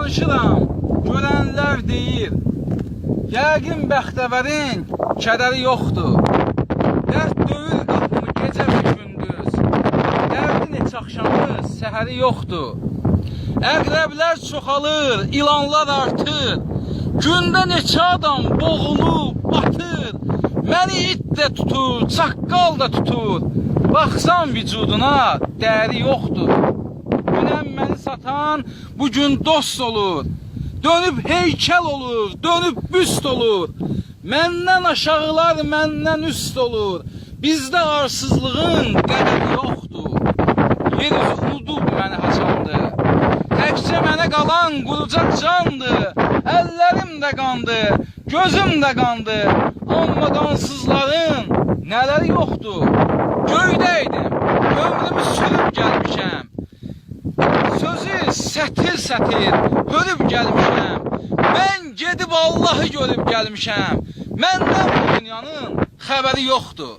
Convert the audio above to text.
danışıram, görənlər deyir, yəqin bəxtəvərin kədəri yoxdur. Dərd döyür qapımı gecə və gündüz, dərdin heç axşamı səhəri yoxdur. Əqrəblər çoxalır, ilanlar artır, gündə neçə adam boğulub, batır. Məni it də tutur, çaqqal da tutur, baxsan vücuduna dəri yoxdur. Dünən məni satan bugün dost olur, dönüb heykəl olur, dönüb büst olur. Məndən aşağılar məndən üst olur, bizdə arsızlığın qədəri yoxdur. Yer üzü unudub məni haçandı, təkcə mənə qalan qurucaq candır. Əllərim də qandı, gözüm də qandı, amma qansızların nələri yoxdur. Göydəydim, ömrümü sürüb gəlmişəm, sözü sətir-sətir hörüb gəlmişəm. Mən gedib Allahı görüb gəlmişəm, məndən bu dünyanın xəbəri yoxdur.